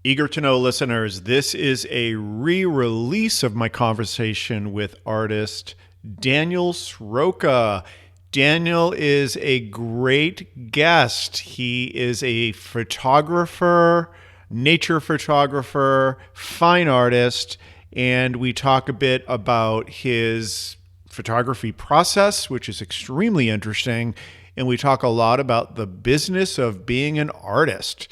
Eager to know listeners, this is a re-release of my conversation with artist Daniel Sroka. Daniel is a great guest. He is a photographer, nature photographer, fine artist, and we talk a bit about his photography process, which is extremely interesting, and we talk a lot about the business of being an artist.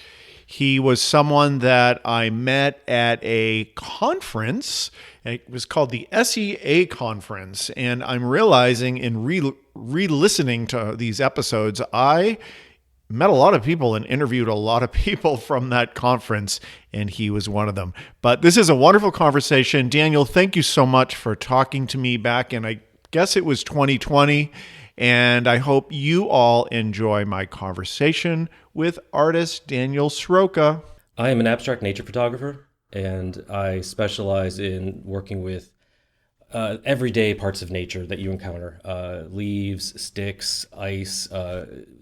He was someone that I met at a conference. It was called the SEA conference. And I'm realizing in re-listening to these episodes, I met a lot of people and interviewed a lot of people from that conference, and he was one of them. But this is a wonderful conversation. Daniel, thank you so much for talking to me back in, I guess it was 2020. And I hope you all enjoy my conversation with artist Daniel Sroka. I am an abstract nature photographer, and I specialize in working with everyday parts of nature that you encounter. Leaves, sticks, ice,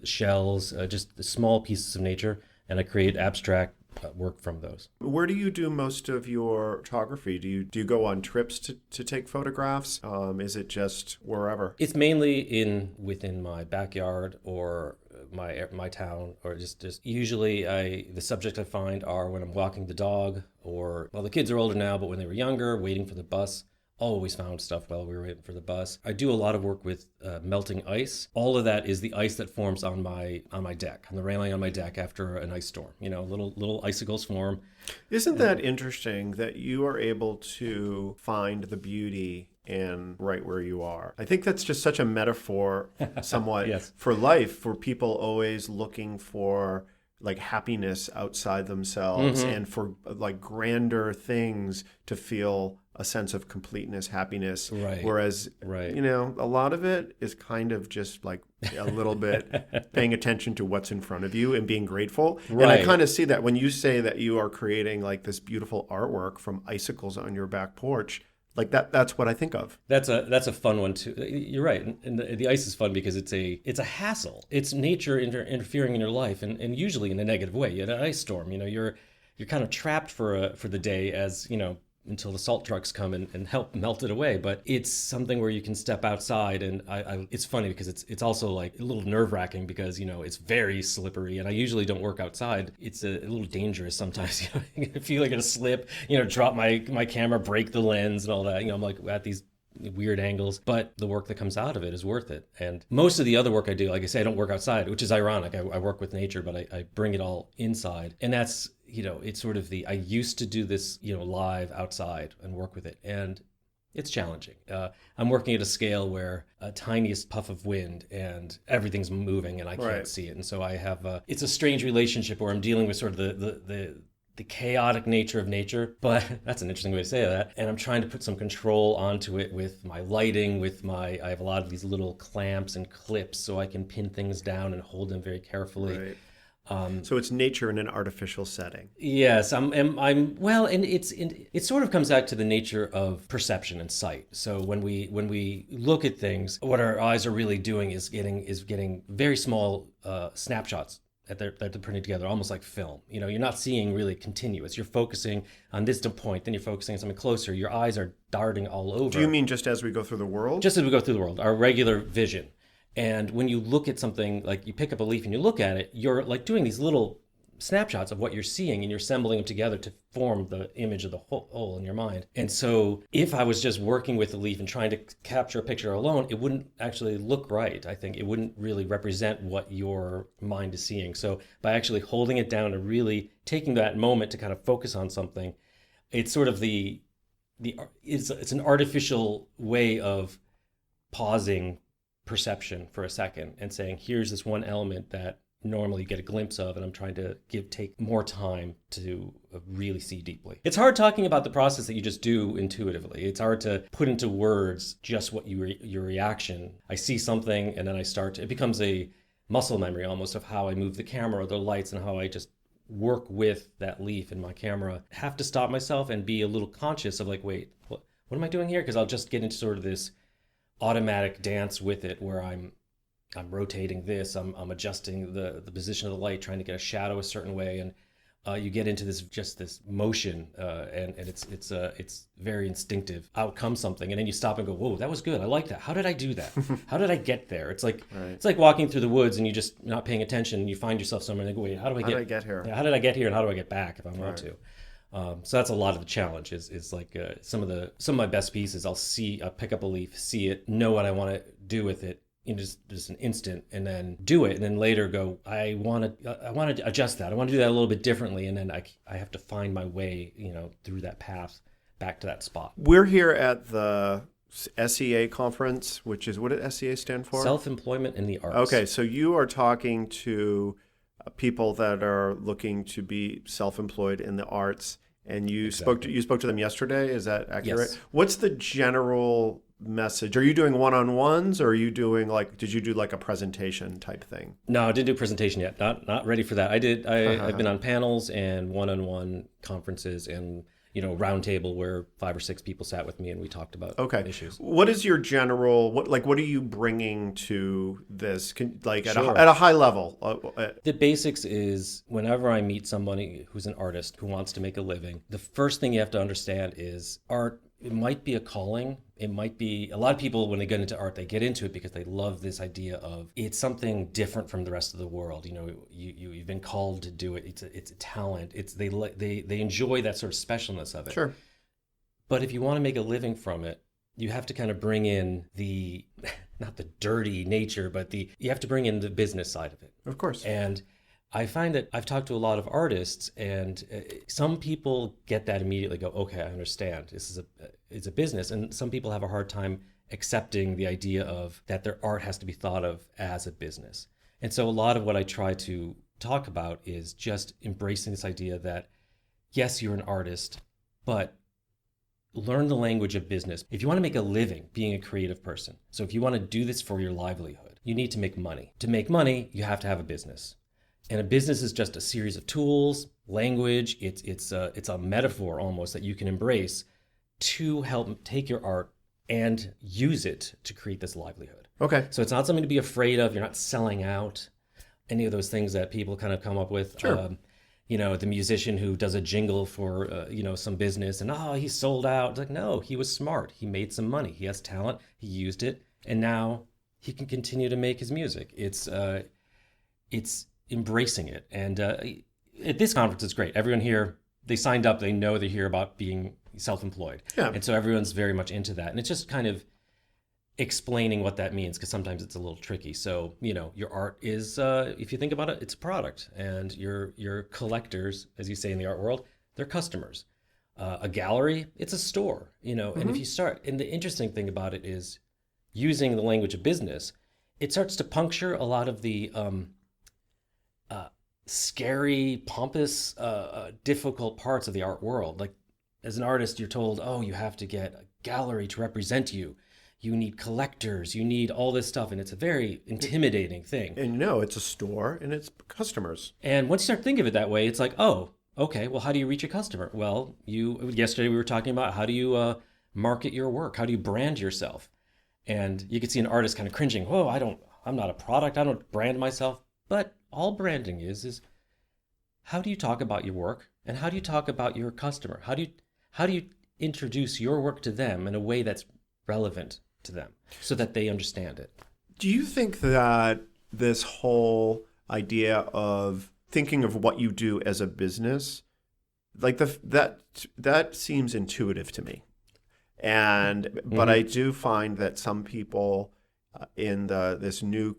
shells, just small pieces of nature, and I create abstract work from those. Where do you do most of your photography? Do you go on trips to take photographs? Is it just wherever? It's mainly within my backyard or my town, or just usually the subject I find are when I'm walking the dog, or well, the kids are older now, but when they were younger, waiting for the bus. Always found stuff while we were waiting for the bus. I do a lot of work with melting ice. All of that is the ice that forms on my deck, on the railing on my deck after an ice storm. You know, little icicles form. Isn't that interesting that you are able to find the beauty in right where you are? I think that's just such a metaphor, somewhat, Yes. for life, for people always looking for like happiness outside themselves and for like grander things to feel a sense of completeness, happiness. Right. Whereas, Right. you know, a lot of it is kind of just like a little bit paying attention to what's in front of you and being grateful. And I Right. kind of see that when you say that you are creating like this beautiful artwork from icicles on your back porch, like that's what I think of. That's a fun one too. You're right, and the ice is fun because it's a hassle. It's nature interfering in your life, and usually in a negative way. You had an ice storm. You know, you're kind of trapped for the day, as you know, until the salt trucks come and help melt it away. But it's something where you can step outside, and it's funny because it's also like a little nerve-wracking because, you know, it's very slippery, and I usually don't work outside. It's a little dangerous sometimes. You know, I feel like I'm gonna slip, you know, drop my camera, break the lens and all that. You know, I'm like at these weird angles, but the work that comes out of it is worth it. And most of the other work I do, like I say, I don't work outside, which is ironic. I work with nature, but I bring it all inside. And that's, you know, it's sort of I used to do this, you know, live outside and work with it. And it's challenging. I'm working at a scale where a tiniest puff of wind and everything's moving and I can't Right. see it. And so I have, it's a strange relationship where I'm dealing with sort of the chaotic nature of nature, but that's an interesting way to say that. And I'm trying to put some control onto it with my lighting, I have a lot of these little clamps and clips so I can pin things down and hold them very carefully. Right. So it's nature in an artificial setting. Yes, I'm well, and it sort of comes back to the nature of perception and sight. So when we look at things, what our eyes are really doing is getting very small snapshots that they're putting together, almost like film. You know, you're not seeing really continuous. You're focusing on this point, then you're focusing on something closer. Your eyes are darting all over. Do you mean just as we go through the world? Just as we go through the world, our regular vision. And when you look at something, like you pick up a leaf and you look at it, you're like doing these little snapshots of what you're seeing and you're assembling them together to form the image of the whole in your mind. And so if I was just working with the leaf and trying to capture a picture alone, it wouldn't actually look right. I think it wouldn't really represent what your mind is seeing. So by actually holding it down and really taking that moment to kind of focus on something, it's sort of it's an artificial way of pausing perception for a second and saying, here's this one element that normally you get a glimpse of, and I'm trying to take more time to really see deeply. It's hard talking about the process that you just do intuitively. It's hard to put into words just what your reaction. I see something and then it becomes a muscle memory almost of how I move the camera or the lights and how I just work with that leaf in my camera. I have to stop myself and be a little conscious of like, wait, what am I doing here? Because I'll just get into sort of this automatic dance with it where I'm rotating this, I'm adjusting the position of the light, trying to get a shadow a certain way, and you get into this motion, and it's very instinctive. Out comes something, and then you stop and go, "Whoa, that was good. I like that. How did I do that? How did I get there?" It's like it's like walking through the woods and you just not paying attention. And you find yourself somewhere and you go, "Wait, how do I get here? Yeah, how did I get here? And how do I get back if I want to?" So that's a lot of the challenge. Is like some of my best pieces. I'll pick up a leaf, see it, know what I want to do with it in just an instant, and then do it, and then later go, I want to adjust that. I want to do that a little bit differently, and then I have to find my way, through that path back to that spot. We're here at the SEA conference, which is, what does SEA stand for? Self-employment in the arts. Okay, so you are talking to people that are looking to be self-employed in the arts, and you spoke to them yesterday. Is that accurate? Yes. What's the general message? Are you doing one-on-ones, or are you doing did you do like a presentation type thing? No, I didn't do a presentation yet. Not ready for that. I've been on panels and one-on-one conferences and roundtable where 5 or 6 people sat with me and we talked about issues. What is your general what are you bringing to this? Sure. At a high level? The basics is, whenever I meet somebody who's an artist who wants to make a living, the first thing you have to understand is art. It might be a calling. It might be, a lot of people, when they get into art, they get into it because they love this idea of it's something different from the rest of the world. You've been called to do it. It's a talent. They enjoy that sort of specialness of it. Sure. But if you want to make a living from it, you have to kind of bring in not the dirty nature, but you have to bring in the business side of it. Of course. And I find that I've talked to a lot of artists, and some people get that immediately, go, okay, I understand. It's a business. And some people have a hard time accepting the idea of that their art has to be thought of as a business. And so a lot of what I try to talk about is just embracing this idea that, yes, you're an artist, but learn the language of business. If you want to make a living being a creative person, so if you want to do this for your livelihood, you need to make money. To make money, you have to have a business. And a business is just a series of tools, language. It's a metaphor almost that you can embrace to help take your art and use it to create this livelihood. Okay. So it's not something to be afraid of. You're not selling out, any of those things that people kind of come up with. Sure. The musician who does a jingle for some business and he sold out. It's like, no, he was smart. He made some money. He has talent. He used it, and now he can continue to make his music. It's embracing it. And at this conference, it's great. Everyone here, they signed up. They know they're here about being self-employed. Yeah. And so everyone's very much into that. And it's just kind of explaining what that means, because sometimes it's a little tricky. So, your art is, if you think about it, it's a product. And your collectors, as you say in the art world, they're customers. A gallery, it's a store, and if you start, and the interesting thing about it is using the language of business, it starts to puncture a lot of the scary, pompous, difficult parts of the art world. Like, as an artist, you're told, you have to get a gallery to represent you. You need collectors, you need all this stuff, and it's a very intimidating thing. And it's a store and it's customers. And once you start thinking of it that way, it's like, okay, well, how do you reach a customer? Well, yesterday we were talking about how do you market your work? How do you brand yourself? And you could see an artist kind of cringing, I'm not a product, I don't brand myself. But all branding is how do you talk about your work, and how do you talk about your customer? How do you introduce your work to them in a way that's relevant to them so that they understand it? Do you think that this whole idea of thinking of what you do as a business, like that seems intuitive to me, but I do find that some people in this new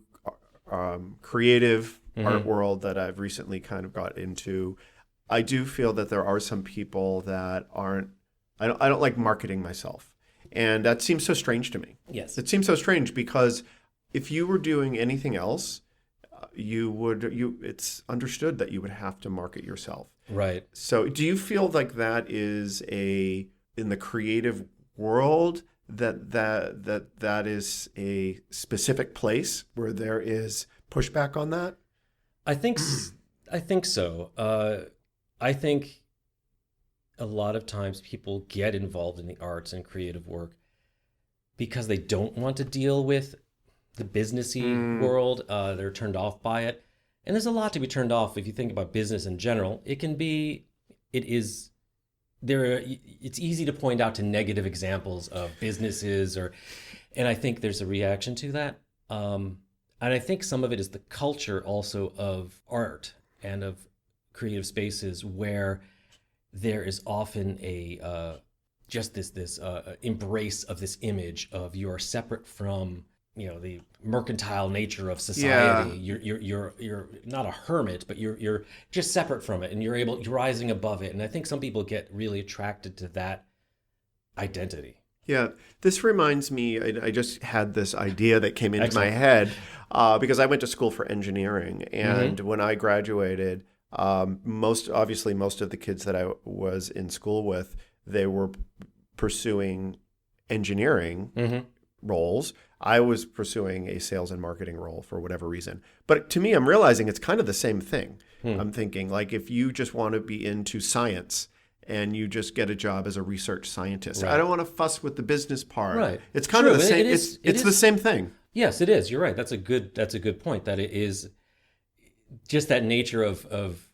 creative art world that I've recently kind of got into, I do feel that there are some people that aren't. I don't like marketing myself. And that seems so strange to me. Yes. It seems so strange because if you were doing anything else, it's understood that you would have to market yourself. Right. So do you feel like that is in the creative world that is a specific place where there is pushback on that? I think so. I think a lot of times people get involved in the arts and creative work because they don't want to deal with the businessy world. They're turned off by it. And there's a lot to be turned off if you think about business in general. It's easy to point out to negative examples of businesses, and I think there's a reaction to that. And I think some of it is the culture also of art and of creative spaces, where there is often just this embrace of this image of you're separate from the mercantile nature of society. You're not a hermit, but you're just separate from it, and you're rising above it. And I think some people get really attracted to that identity. Yeah, this reminds me, I just had this idea that came into Excellent. my head because I went to school for engineering. And when I graduated, most of the kids that I was in school with, they were pursuing engineering roles. I was pursuing a sales and marketing role for whatever reason. But to me, I'm realizing it's kind of the same thing. I'm thinking, like, if you just want to be into science and you just get a job as a research scientist, Right. I don't want to fuss with the business part. Right. It's kind True. of the same. It It's the same thing. Yes, it is. You're right. That's a good point. That it is just that nature of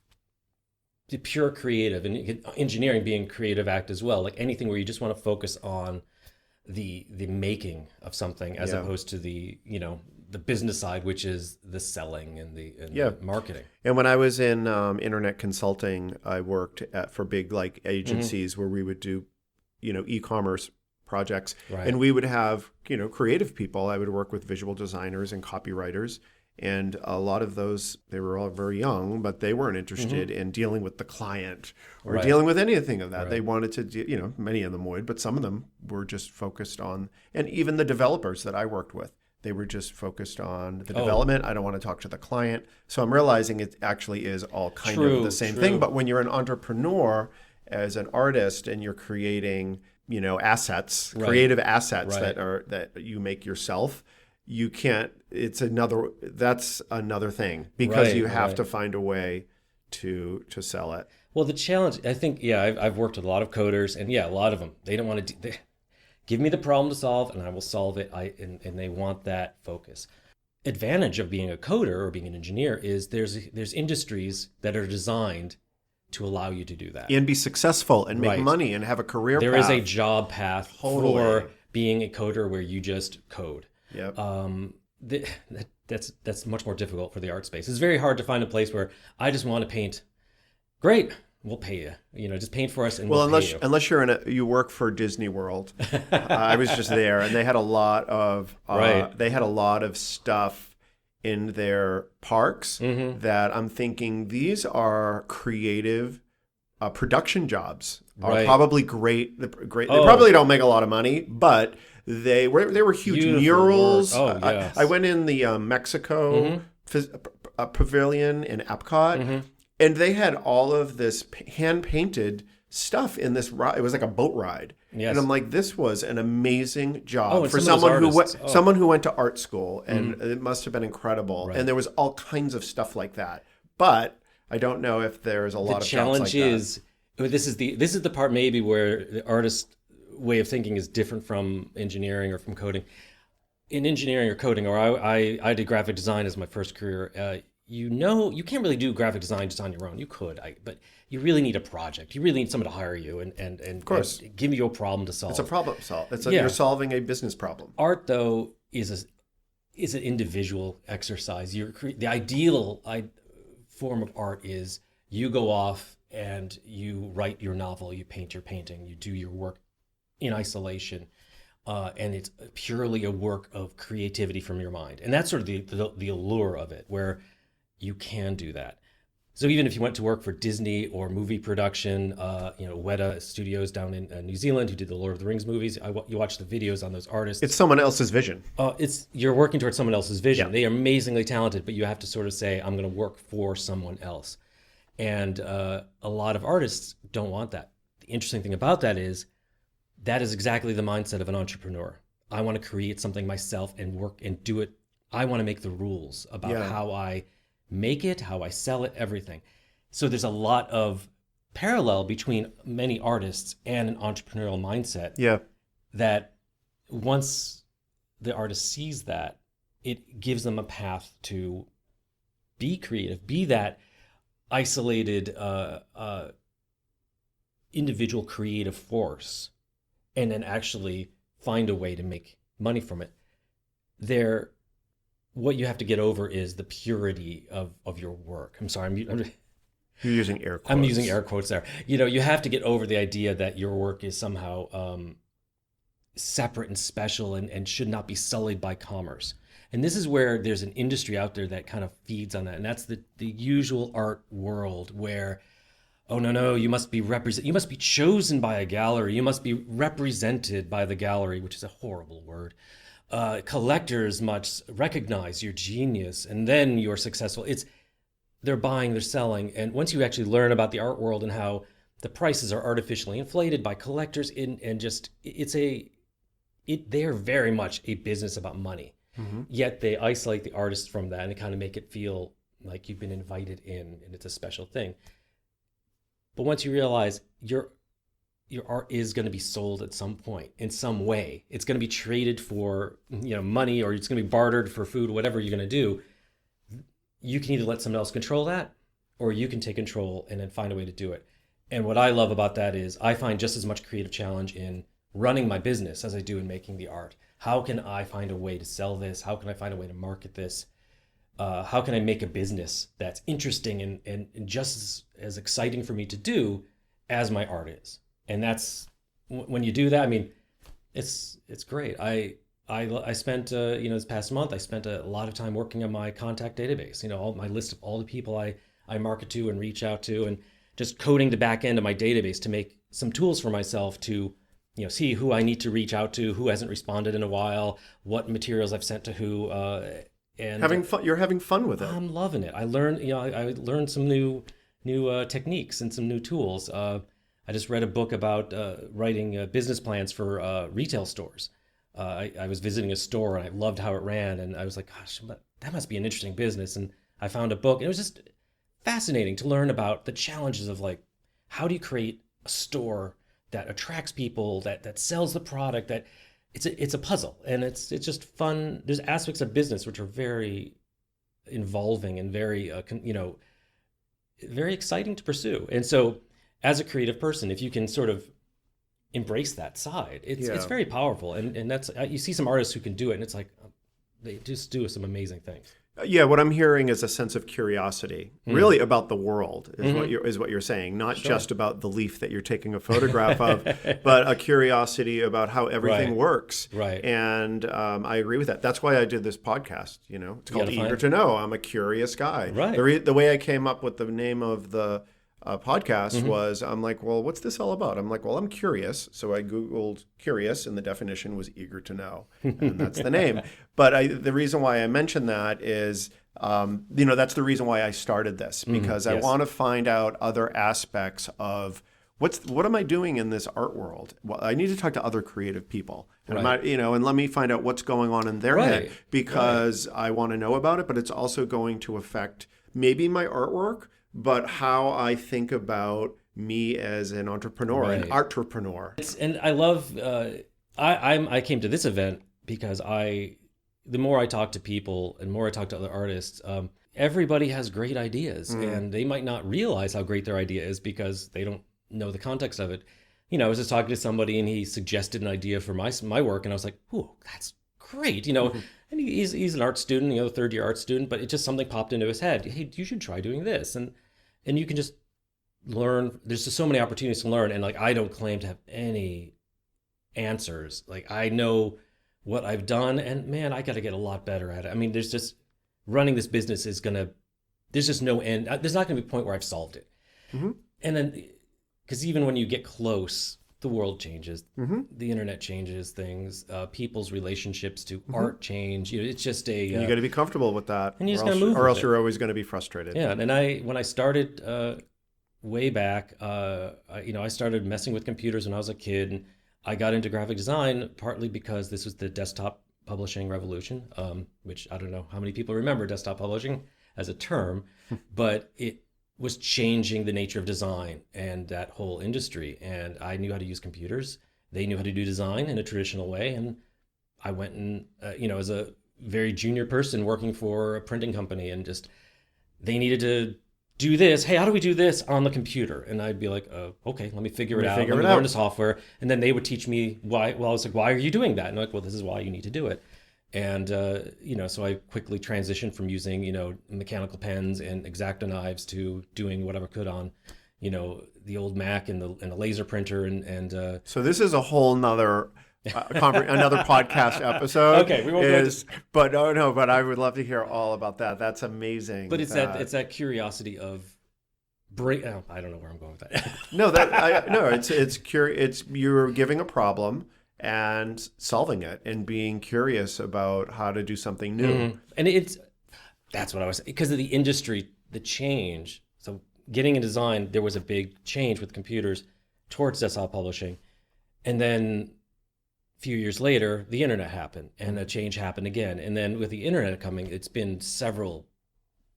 the pure creative, and engineering being a creative act as well. Like anything where you just want to focus on the making of something as opposed to the business side, which is the selling and the marketing. And when I was in internet consulting, I worked for big like agencies where we would do, e-commerce projects, Right. and we would have, creative people. I would work with visual designers and copywriters, and a lot of those, they were all very young, but they weren't interested in dealing with the client or Right. dealing with anything of that. Right. They wanted to do, many of them would, but some of them were just focused on, and even the developers that I worked with, they were just focused on the development. I don't want to talk to the client. So I'm realizing it actually is all kind of the same thing. But when you're an entrepreneur as an artist and you're creating, assets, Right. creative assets Right. that you make yourself, you can't, that's another thing, because Right, you have right. to find a way to sell it. Well, the challenge, I think, I've worked with a lot of coders, and a lot of them, they don't want to give me the problem to solve, and I will solve it. And they want that focus. Advantage of being a coder or being an engineer is there's industries that are designed to allow you to do that. And be successful and make Right. money and have a career There path. is a job path Totally. for being a coder where you just code. Yep. That's much more difficult for the art space. It's very hard to find a place where I just want to paint. Great, we'll pay you. Just paint for us, and Well, we'll pay you. unless you work for Disney World, I was just there, and they had a lot of Right. they had a lot of stuff in their parks that I'm thinking these are creative production jobs. Are Right. probably great. Great. They Oh. probably don't make a lot of money, but they were huge Beautiful murals. work. Oh, yes. I went in the Mexico pavilion in Epcot. And they had all of this hand-painted stuff in this ride. It was like a boat ride. Yes. And I'm like, this was an amazing job Oh, and for some of those artists. someone who went to art school, and it must have been incredible. Right. And there was all kinds of stuff like that. But I don't know if there's a lot The of challenge jobs like is this is the part maybe where the artist way of thinking is different from engineering or from coding. In engineering or coding, or I did graphic design as my first career. You can't really do graphic design just on your own. You could, but you really need a project. You really need someone to hire you and of course. and give you a problem to solve. It's a problem solve. Yeah. You're solving a business problem. Art, though, is an individual exercise. The ideal form of art is you go off and you write your novel, you paint your painting, you do your work in isolation, and it's purely a work of creativity from your mind. And that's sort of the allure of it, where you can do that. So even if you went to work for Disney or movie production, Weta Studios down in New Zealand, who did the Lord of the Rings movies, you watch the videos on those artists. It's someone else's vision. You're working towards someone else's vision. Yeah. They are amazingly talented, but you have to sort of say, I'm going to work for someone else. And a lot of artists don't want that. The interesting thing about that is exactly the mindset of an entrepreneur. I want to create something myself and work and do it. I want to make the rules about how I make it, how I sell it, everything. So there's a lot of parallel between many artists and an entrepreneurial mindset. Yeah. That once the artist sees that, it gives them a path to be creative, be that isolated individual creative force, and then actually find a way to make money from it. What you have to get over is the purity of your work. I'm sorry, You're using air quotes. I'm using air quotes there. You have to get over the idea that your work is somehow separate and special and should not be sullied by commerce. And this is where there's an industry out there that kind of feeds on that. And that's the usual art world where, oh, no, you must be chosen by a gallery. You must be represented by the gallery, which is a horrible word. Collectors must recognize your genius, and then you're successful. They're buying, they're selling. And once you actually learn about the art world and how the prices are artificially inflated by collectors, they're very much a business about money. Mm-hmm. Yet they isolate the artist from that and kind of make it feel like you've been invited in and it's a special thing. But once you realize your art is going to be sold at some point in some way, it's going to be traded for money, or it's going to be bartered for food, whatever you're going to do. You can either let someone else control that, or you can take control and then find a way to do it. And what I love about that is I find just as much creative challenge in running my business as I do in making the art. How can I find a way to sell this? How can I find a way to market this? How can I make a business that's interesting and just as exciting for me to do as my art is? And that's when you do that. I mean, it's great. I spent this past month I spent a lot of time working on my contact database. All my list of all the people I market to and reach out to, and just coding the back end of my database to make some tools for myself to see who I need to reach out to, who hasn't responded in a while, what materials I've sent to who. And having fun. You're having fun with it. I'm loving it. I learned, I learned some new techniques and some new tools. I just read a book about writing business plans for retail stores. I was visiting a store and I loved how it ran, and I was like, gosh, that must be an interesting business. And I found a book, and it was just fascinating to learn about the challenges of how do you create a store that attracts people, that sells the product, that it's a puzzle, and it's just fun. There's aspects of business which are very involving and very very exciting to pursue. And so as a creative person, if you can sort of embrace that side, it's very powerful. And that's, you see some artists who can do it, and it's like they just do some amazing things. Yeah, what I'm hearing is a sense of curiosity, really about the world, is what you're saying, not just about the leaf that you're taking a photograph of, but a curiosity about how everything works. Right. And I agree with that. That's why I did this podcast. It's called Eager to Know. I'm a curious guy. Right. The way I came up with the name of the podcast was, I'm like, well, what's this all about? I'm like, well, I'm curious. So I Googled curious, and the definition was eager to know. And that's the name. But the reason why I mentioned that is, that's the reason why I started this, because I want to find out other aspects of what am I doing in this art world? Well, I need to talk to other creative people, and and let me find out what's going on in their head, because I want to know about it, but it's also going to affect maybe my artwork, but how I think about me as an entrepreneur, an artpreneur. And I love, I came to this event because the more I talk to people and more I talk to other artists, everybody has great ideas, and they might not realize how great their idea is because they don't know the context of it. I was just talking to somebody and he suggested an idea for my work, and I was like, "Ooh, that's great!" And he's an art student, third year art student, but it just something popped into his head. Hey, you should try doing this, and you can just learn. There's just so many opportunities to learn, and I don't claim to have any answers. I know what I've done, and man, I got to get a lot better at it. I mean, there's just running this business there's just no end. There's not going to be a point where I've solved it. And then, because even when you get close, the world changes, the internet changes things, people's relationships to art change. It's just you got to be comfortable with that, and you just got to move, or else you're always going to be frustrated. Yeah, and when I started way back, I started messing with computers when I was a kid, and I got into graphic design partly because this was the desktop publishing revolution, which I don't know how many people remember desktop publishing as a term, but it was changing the nature of design and that whole industry. And I knew how to use computers. They knew how to do design in a traditional way. And I went and, as a very junior person working for a printing company, and just they needed to do this. Hey, how do we do this on the computer? And I'd be like, okay, let me figure it out. Let me learn the software. And then they would teach me why. Well, I was like, why are you doing that? And I'm like, well, this is why you need to do it. And, so I quickly transitioned from using, mechanical pens and X-Acto knives to doing whatever I could on, the old Mac and the laser printer. And so this is a whole nother another podcast episode. Okay, we won't go into... But I would love to hear all about that. That's amazing. But it's that curiosity of I don't know where I'm going with it's that. it's you're giving a problem and solving it and being curious about how to do something new. Mm-hmm. And that's what I was, because of the industry, the change. So getting in design, there was a big change with computers towards desktop publishing. And then a few years later, the internet happened and a change happened again. And then with the internet coming, it's been several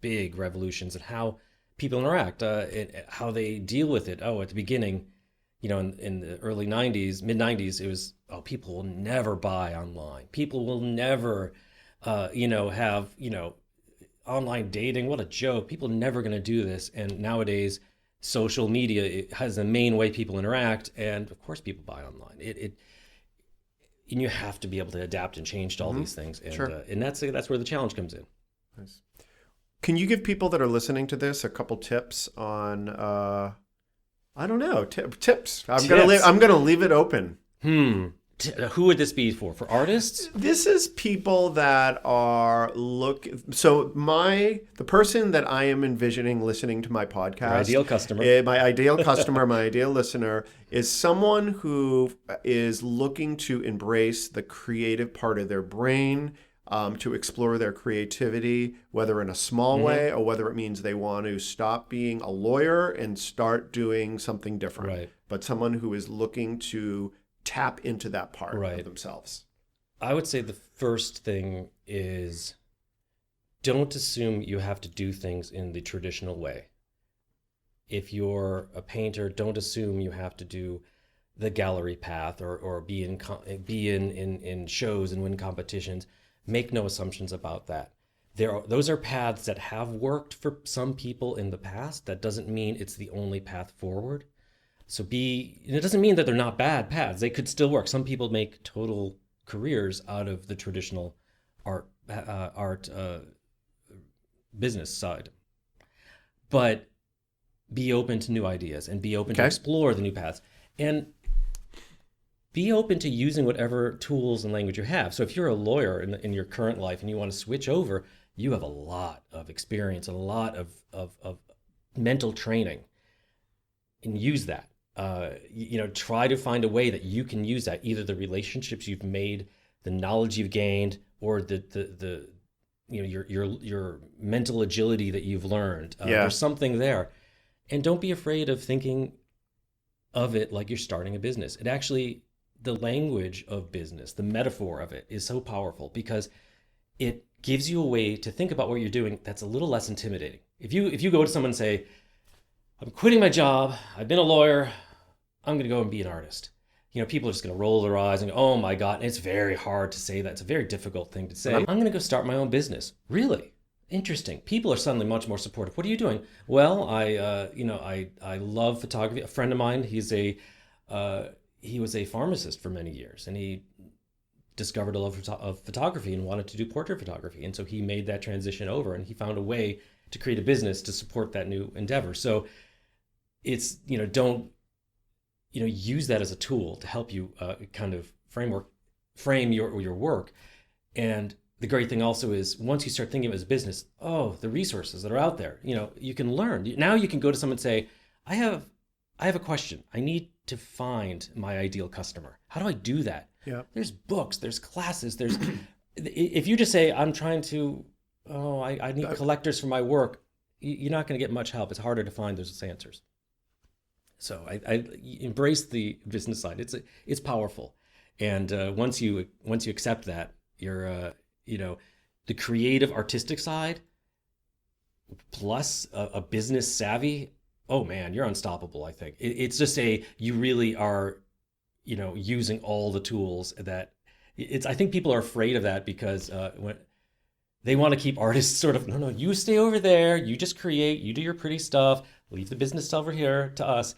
big revolutions in how people interact, how they deal with it. At the beginning, in the early 90s, mid 90s, it was, people will never buy online. People will never, have, online dating. What a joke. People are never going to do this. And nowadays, social media has the main way people interact. And of course, people buy online. And you have to be able to adapt and change to all these things. And, sure. And that's where the challenge comes in. Nice. Can you give people that are listening to this a couple tips on, I don't know, tips? I'm gonna leave it open. Who would this be for? For artists? This is people that are So the person that I am envisioning listening to my podcast, Your ideal customer, my ideal customer, my ideal listener is someone who is looking to embrace the creative part of their brain, to explore their creativity, whether in a small way or whether it means they want to stop being a lawyer and start doing something different. Right. But someone who is looking to tap into that part of themselves. I would say the first thing is, don't assume you have to do things in the traditional way. If you're a painter, don't assume you have to do the gallery path or be in shows and win competitions. Make no assumptions about that. Those are paths that have worked for some people in the past. That doesn't mean it's the only path forward. So it doesn't mean that they're not bad paths. They could still work. Some people make total careers out of the traditional art business side. But be open to new ideas and be open to explore the new paths. And be open to using whatever tools and language you have. So if you're a lawyer in your current life and you want to switch over, you have a lot of experience, a lot of mental training, and use that. Try to find a way that you can use that, either the relationships you've made, the knowledge you've gained, or your mental agility that you've learned. There's something there, and don't be afraid of thinking of it like you're starting a business. It actually, the language of business, the metaphor of it is so powerful because it gives you a way to think about what you're doing that's a little less intimidating. If you go to someone and say, I'm quitting my job, I've been a lawyer, I'm going to go and be an artist. People are just going to roll their eyes and go, oh my God. And it's very hard to say that. It's a very difficult thing to say. I'm going to go start my own business. Really? Interesting. People are suddenly much more supportive. What are you doing? Well, I love photography. A friend of mine, he was a pharmacist for many years, and he discovered a love of photography and wanted to do portrait photography. And so he made that transition over, and he found a way to create a business to support that new endeavor. So it's, don't, use that as a tool to help you kind of frame your work. And the great thing also is, once you start thinking of it as a business, the resources that are out there, you can learn. Now you can go to someone and say, I have a question. I need to find my ideal customer. How do I do that? Yeah. There's books, there's classes, if you just say, I'm trying to, I need collectors for my work, you're not going to get much help. It's harder to find those answers. So I embrace the business side. It's powerful. And once you accept that, you're, the creative artistic side plus a business savvy, oh man, you're unstoppable. I think it's just you really are, using all the tools that I think people are afraid of that because they want to keep artists sort of, no, you stay over there, you just create, you do your pretty stuff, leave the business over here to us,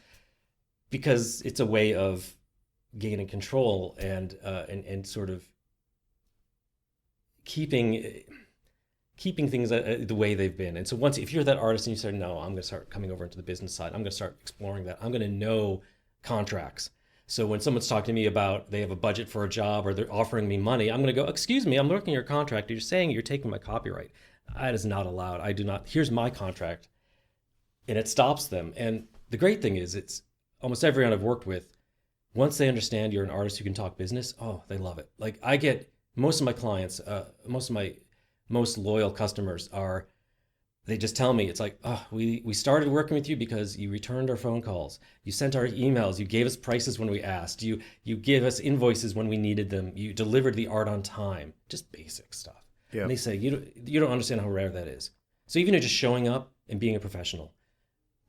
because it's a way of gaining control and sort of keeping things the way they've been. And so if you're that artist and you say, no, I'm going to start coming over into the business side, I'm going to start exploring that, I'm going to know contracts. So when someone's talking to me about they have a budget for a job or they're offering me money, I'm going to go, excuse me, I'm looking at your contract. You're saying you're taking my copyright. That is not allowed. I do not. Here's my contract. And it stops them. And the great thing is, it's almost everyone I've worked with, once they understand you're an artist who can talk business, oh, they love it. Like I get most of my clients, most of my most loyal customers they just tell me, it's like, oh, we started working with you because you returned our phone calls. You sent our emails. You gave us prices when we asked. You gave us invoices when we needed them. You delivered the art on time. Just basic stuff. Yeah. And they say, you don't understand how rare that is. So even just showing up and being a professional,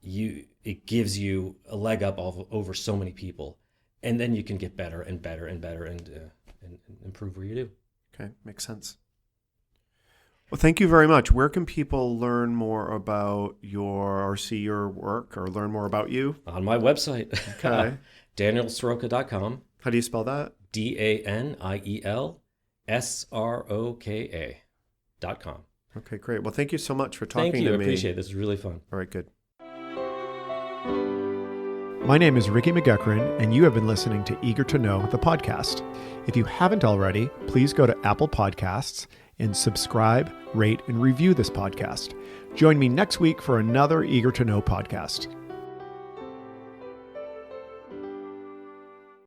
it gives you a leg up over so many people. And then you can get better and better and better and improve where you do. Okay, makes sense. Well, thank you very much. Where can people learn more about or see your work or learn more about you? On my website. Okay. DanielSroka.com. How do you spell that? DanielSroka.com. Okay, great. Well, thank you so much for talking to me. Thank you. I appreciate it. This is really fun. All right, good. My name is Ricky McGuckran, and you have been listening to Eager to Know, the podcast. If you haven't already, please go to Apple Podcasts and subscribe, rate, and review this podcast. Join me next week for another Eager to Know podcast.